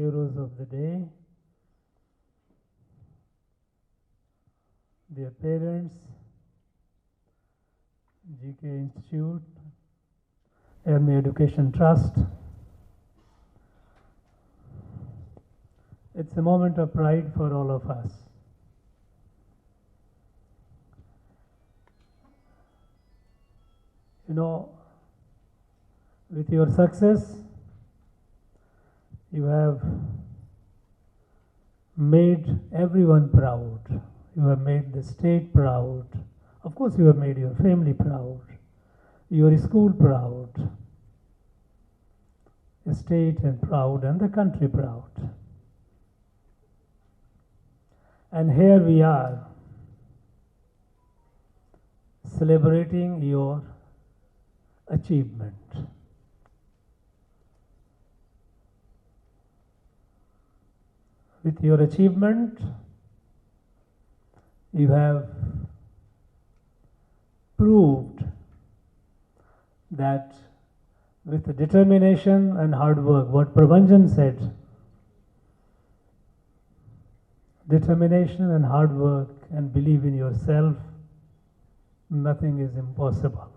heroes of the day, their parents, GK Institute, Army Education Trust. It's a moment of pride for all of us. You know, with your success, you have made everyone proud. You have made the state proud. Of course, you have made your family proud, your school proud, the state and proud, and the country proud. And here we are, celebrating your achievement. With your achievement, you have proved that with determination and hard work, what Prabhanjan said, determination and hard work and believe in yourself, nothing is impossible.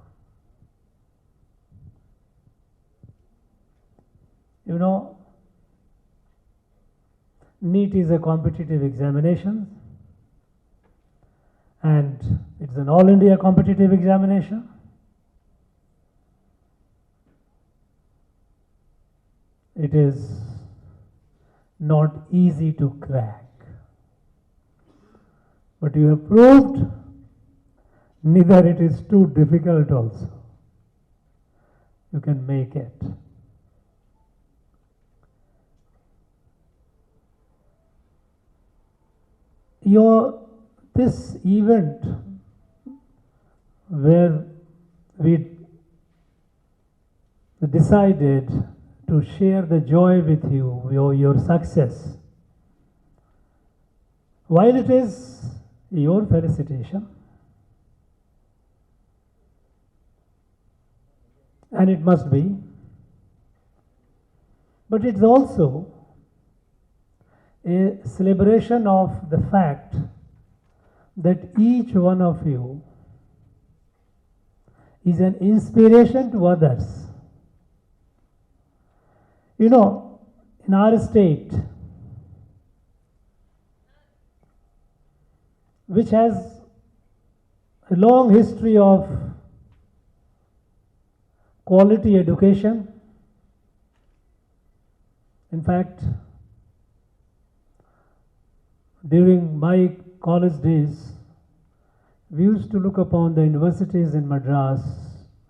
You know, NEET is a competitive examination, and it's an all India competitive examination. It is not easy to crack, but you have proved neither it is too difficult also. You can make it. This event where we decided to share the joy with you, your success, while it is your felicitation, and it must be, but it's also a celebration of the fact that each one of you is an inspiration to others. You know, in our state, which has a long history of quality education, in fact, during my college days, we used to look upon the universities in Madras,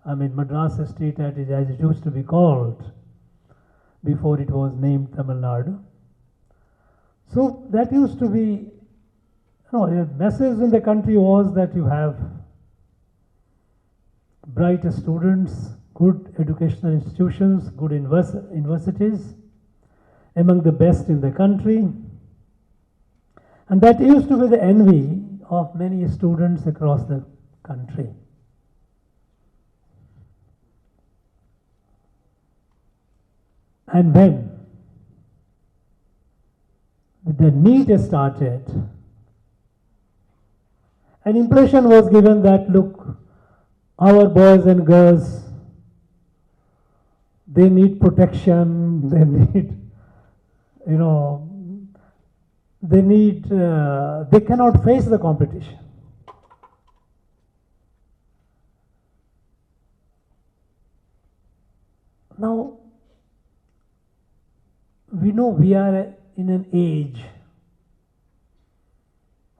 Madras State as it used to be called before it was named Tamil Nadu. So that used to be, the message in the country was that you have bright students, good educational institutions, good universities, among the best in the country. And that used to be the envy of many students across the country. And when the NEET started, an impression was given that, look, our boys and girls, they need protection, they need, they cannot face the competition. Now, we know we are in an age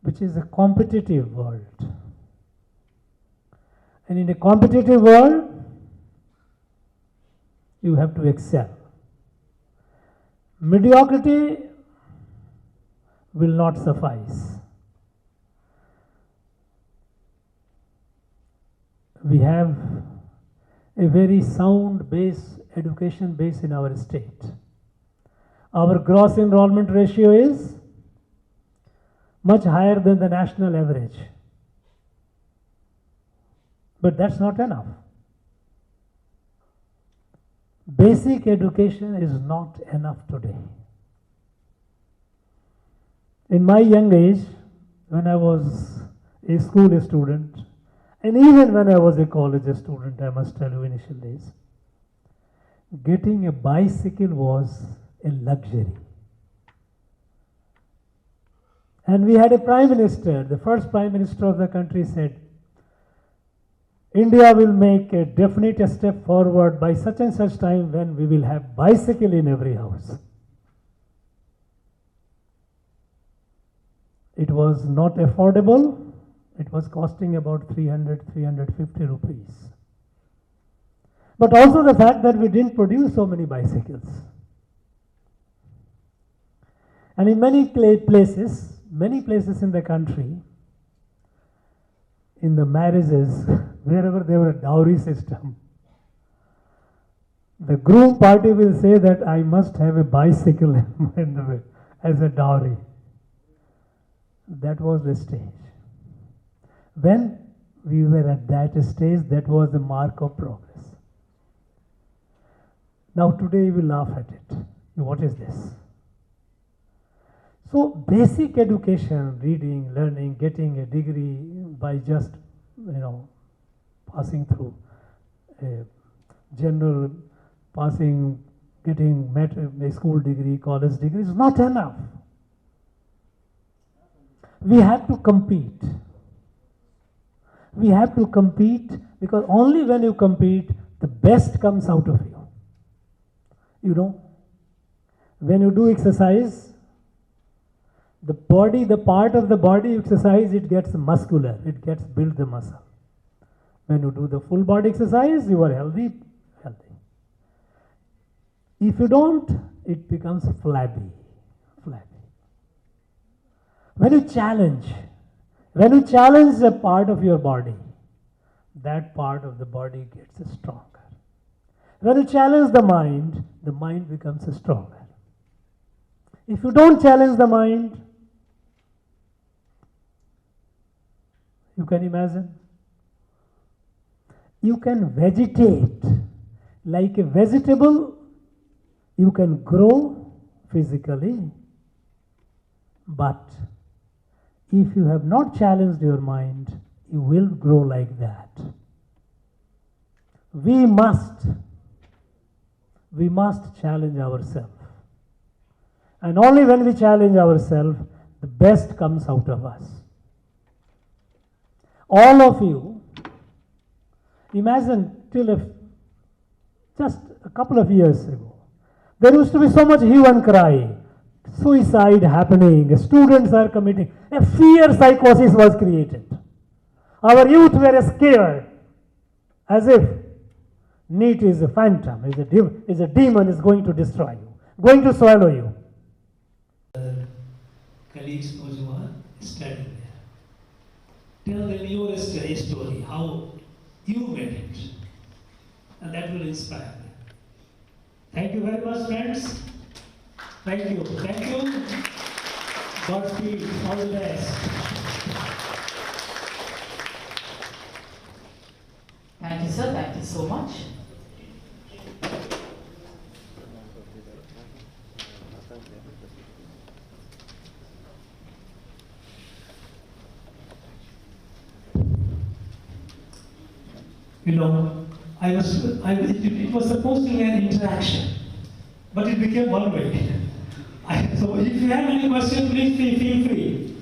which is a competitive world. And in a competitive world, you have to excel. Mediocrity will not suffice. We have a very sound base, education base in our state. Our gross enrollment ratio is much higher than the national average. But that's not enough. Basic education is not enough today. In my young age, when I was a school student, and even when I was a college student, I must tell you, initial days, getting a bicycle was a luxury. And we had a prime minister, the first prime minister of the country said, India will make a definite step forward by such and such time when we will have bicycle in every house. It was not affordable. It was costing about 300, 350 rupees. But also the fact that we didn't produce so many bicycles. And in many places in the country, in the marriages, wherever there were a dowry system, the groom party will say that I must have a bicycle in the way, as a dowry. That was the stage. When we were at that stage, that was the mark of progress. Now today you will laugh at it. What is this? So basic education, reading, learning, getting a degree by just, passing through a general passing, getting a school degree, college degree is not enough. We have to compete. We have to compete because only when you compete, the best comes out of you. When you do exercise, the part of the body you exercise, it gets muscular, it gets build the muscle. When you do the full body exercise, you are healthy. If you don't, it becomes flabby. When you challenge a part of your body, that part of the body gets stronger. When you challenge the mind becomes stronger. If you don't challenge the mind, you can imagine, you can vegetate like a vegetable, you can grow physically, but if you have not challenged your mind, you will grow like that. We must challenge ourselves. And only when we challenge ourselves, the best comes out of us. All of you, imagine just a couple of years ago, there used to be so much hue and cry, suicide happening, students are committing, a fear psychosis was created. Our youth were scared, as if NEET is a phantom, is a demon, is going to destroy you, going to swallow you. Colleagues who are studying there, tell them your story, how you made it, and that will inspire them. Thank you very much, friends. Thank you. Godspeed, all the best. Thank you, sir. Thank you so much. It was supposed to be an interaction, but it became one way. So if you have any questions, please feel free.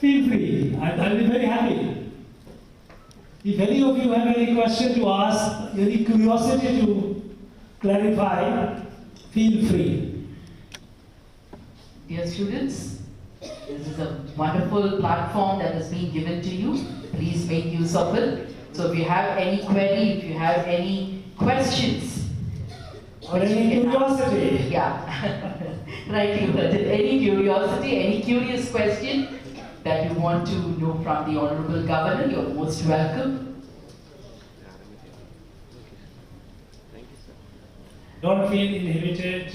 Feel free. I'll be very happy. If any of you have any question to ask, any curiosity to clarify, feel free. Dear students, this is a wonderful platform that has been given to you. Please make use of it. So if you have any query, if you have any questions, or any curiosity. Yeah, right, any curiosity, any curious question that you want to know from the Honorable Governor, you're most welcome. Don't feel inhibited.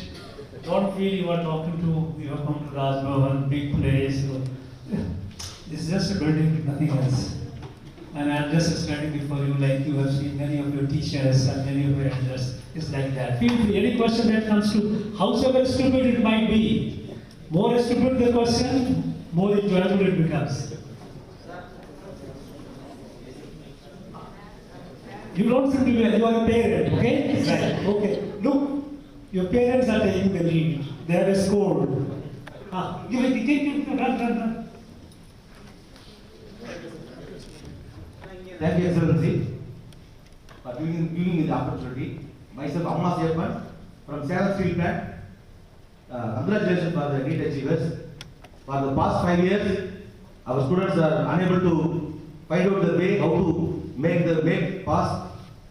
Don't feel you have come to Raj Bhavan, big place. It's just a building, nothing else. And I'm just standing before you like you have seen many of your teachers and many of your elders. It's like that. Feel free. Any question that comes to, howsoever stupid it might be, More stupid the question, more enjoyable it becomes. You don't seem to be, you are a parent, okay? Right, okay. Look, your parents are taking the lead. They have a score. Give it, run. Thank you, Excellency, for giving me the opportunity. Myself, Amma Seyappan, from Salem Steel Plant. Congratulations for the NEET achievers. For the past 5 years, our students are unable to find out the way how to make pass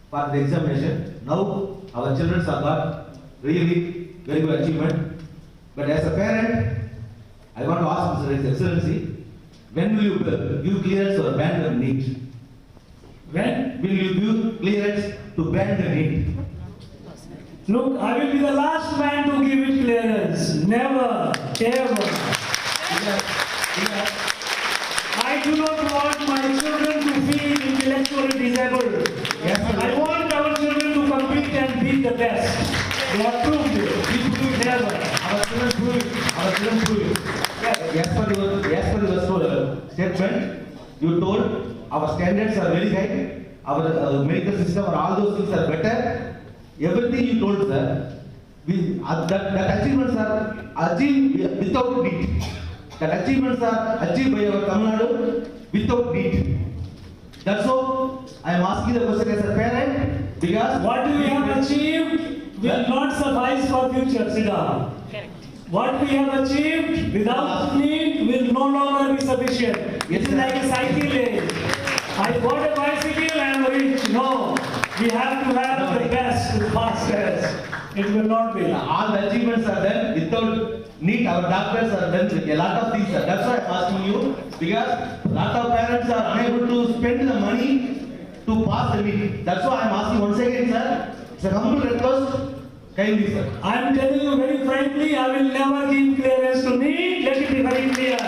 for the examination. Now, our children have got really very good achievement. But as a parent, I want to ask Mr. Excellency, when will you give clearance or ban the NEET? When will you give clearance to ban the NEET? Look, I will be the last man to give it clearance. Never, ever. I do not want my children to feel intellectually disabled. I want our children to compete and be the best. They have proved it. Never. Our children prove it. Our children prove it. As per your statement, you told our standards are very high, our medical system, or all those things are better. Everything you told, sir, that achievements are achieved without NEET. That achievements are achieved by our Tamil Nadu without NEET. That's all I am asking the question as a parent, because what we have achieved will not suffice for future, sit down. What we have achieved without NEET will no longer be sufficient. It is like a cycle race. I bought a bicycle, I am rich. No, we have to have the best, the fastest. It will not be. All the achievements are done without NEET. Our doctors are done with a lot of things. Sir. That's why I am asking you, because a lot of parents are unable to spend the money to pass the NEET. That's why I am asking once again, sir. It's a humble request. Kindly, sir. I am telling you very frankly, I will never give clearance to NEET. Let it be very clear.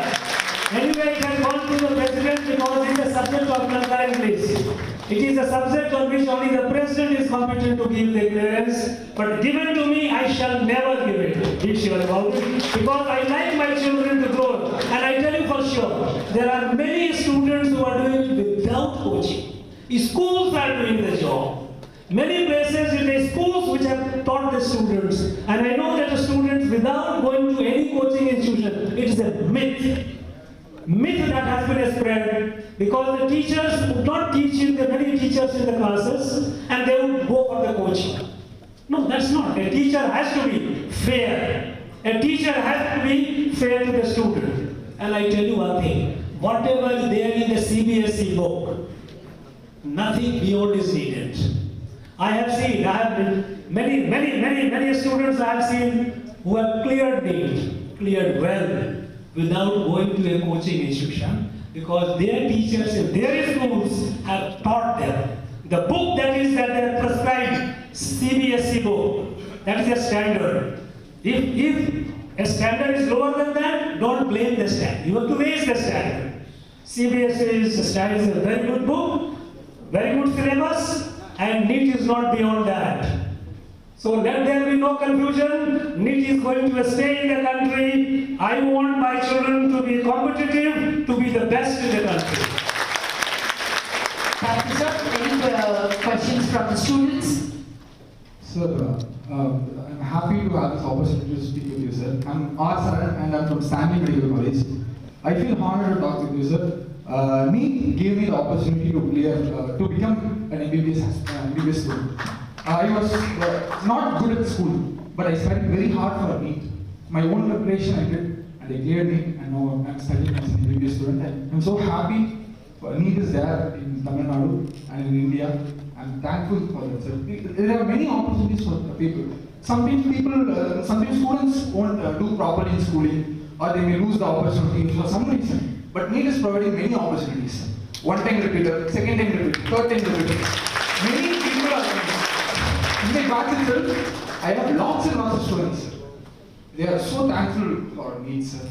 Anyway, it has gone to the president because it is a subject of concurrent list. It is a subject on which only the president is competent to give the clearance. But given to me, I shall never give it. Be sure about it. Because I like my children to grow. And I tell you for sure, there are many students who are doing it without coaching. Schools are doing the job. Many places in the schools which have taught the students. And I know that the students without going to any coaching institution, it is a myth. Myth that has been spread because the teachers would not teach in the many teachers in the classes and they would go for the coaching. No, that's not. A teacher has to be fair. A teacher has to be fair to the student. And I tell you one thing, whatever is there in the CBSE book, nothing beyond is needed. I have been many students I have seen who have cleared well, without going to a coaching institution, because their teachers in their schools have taught them. The book that they have prescribed, CBSE book, that is a standard. If a standard is lower than that, don't blame the standard. You have to raise the standard. CBSE standard is a very good book, very good syllabus, and NEET is not beyond that. So let there be no confusion. NEET is going to stay in the country. I want my children to be competitive, to be the best in the country. Thank you, sir. Any questions from the students? Sir, I'm happy to have this opportunity to speak with you, sir. I'm R. Saran and I'm from Stanley Medical College. I feel honored to talk with you, sir. NEET gave me the opportunity to become an MBBS student. I was not good at school, but I studied very hard for NEET. My own preparation I did, and I cleared NEET, and now I'm studying as an MBBS student. I'm so happy NEET is there in Tamil Nadu and in India. I'm thankful for that, sir. There are many opportunities for people. Sometimes students won't do properly in schooling, or they may lose the opportunity for some reason. But NEET is providing many opportunities. One-time repeater, second-time repeater, third-time repeater. Many people are in my batch itself, I have lots and lots of students. They are so thankful for NEET, sir.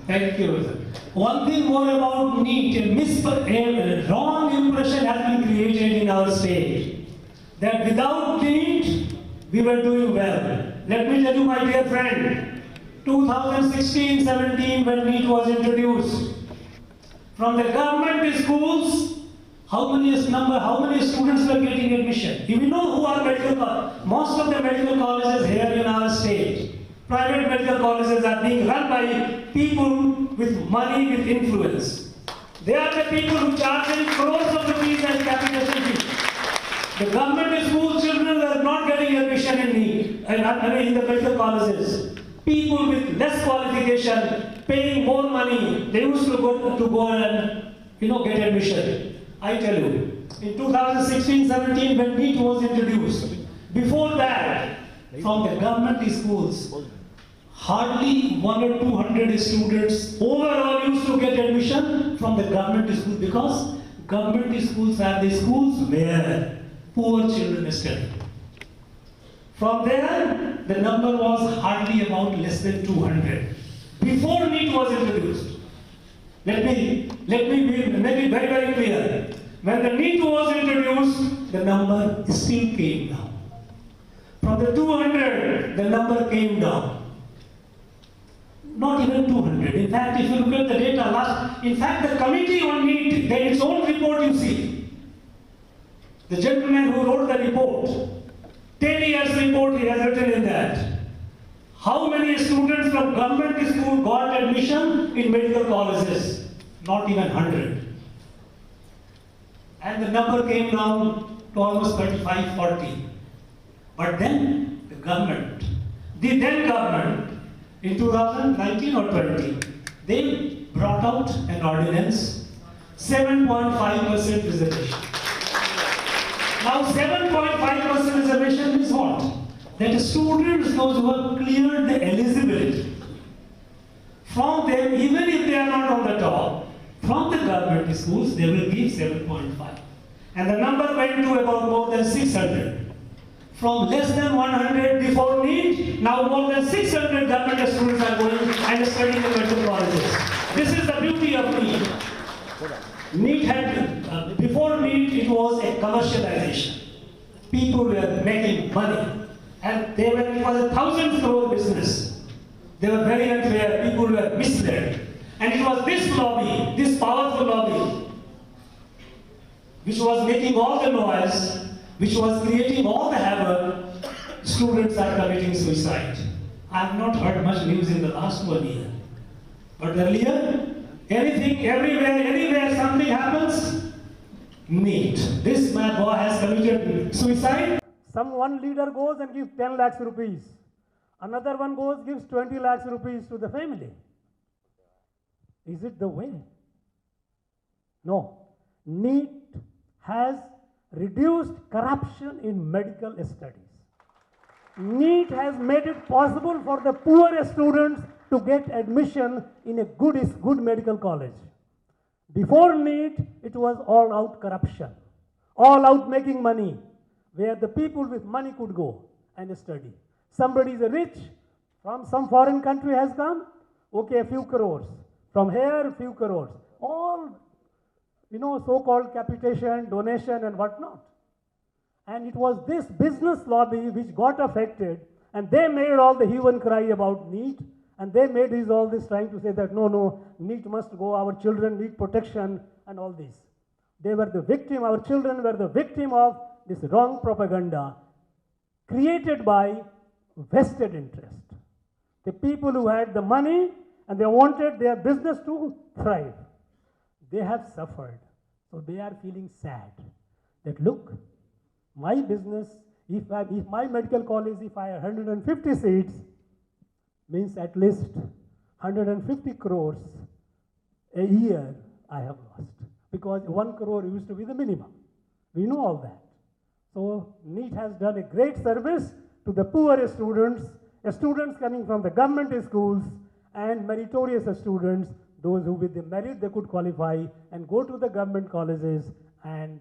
Thank you, sir. One thing more about NEET, a wrong impression has been created in our state. That without NEET, we were doing well. Let me tell you, my dear friend, 2016-17 when NEET was introduced. From the government schools, how many students were getting admission? You know who are medical colleges? Most of the medical colleges here in our state, private medical colleges are being run by people with money, with influence. They are the people who charge crores of rupees as capitation fee. The government school children were not getting admission in NEET, in the medical colleges. People with less qualification, paying more money, they used to go and get admission. I tell you, in 2016-17 when NEET was introduced, before that, from the government schools, hardly 100 or 200 students overall used to get admission from the government schools, because government schools are the schools where poor children study. From there, the number was hardly about less than 200. Before NEET was introduced, let me make it very, very clear. When the NEET was introduced, the number still came down. From the 200, the number came down. Not even 200. In fact, if you look at the data in fact, the committee on NEET, there is its own report you see. The gentleman who wrote the report, 10 years report he has written in that. How many students from government school got admission in medical colleges? Not even 100. And the number came down to almost 35, 40. But then the government, in 2019 or 20, they brought out an ordinance, 7.5% reservation. Now 7.5% reservation means what? That students, those who have cleared the eligibility, from them, even if they are not on the top, from the government schools, they will give 7.5. And the number went to about more than 600. From less than 100 before NEET, now more than 600 government students are going and studying in medical colleges. This is the beauty of NEET. NEET had, before NEET, it was a commercialization. People were making money, and it was a 1,000 crore business. They were very unfair, people were misled. And it was this lobby, this powerful lobby, which was making all the noise, which was creating all the havoc. Students are committing suicide. I have not heard much news in the last 1 year. But earlier, anything, everywhere, anywhere something happens, NEET. This man boy has committed suicide. One leader goes and gives 10 lakhs rupees. Another one goes, gives 20 lakhs rupees to the family. Is it the way? No. NEET has reduced corruption in medical studies. NEET has made it possible for the poor students to get admission in a good medical college. Before NEET, it was all out corruption, all out making money, where the people with money could go and study. Somebody is rich, from some foreign country has come, okay, a few crores. From here, a few crores. All, so-called capitation, donation and whatnot. And it was this business lobby which got affected, and they made all the hue and cry about NEET, and they made all this trying to say that no, NEET must go, our children need protection and all this. They were the victim, our children were the victim of this wrong propaganda created by vested interest. The people who had the money and they wanted their business to thrive. They have suffered. So they are feeling sad that look, my business, if my medical college, if I have 150 seats, means at least 150 crores a year I have lost. Because 1 crore used to be the minimum. We know all that. So NEET has done a great service to the poor students coming from the government schools and meritorious students, those who with the merit they could qualify and go to the government colleges and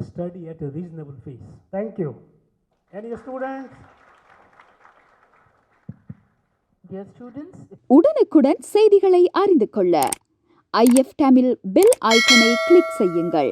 study at a reasonable fees. Thank you. Any students? Dear students, உடனுக்குடன் செய்திகளை அறிந்து கொள்ள IF Tamil bell ஐகானை click செய்யுங்கள்.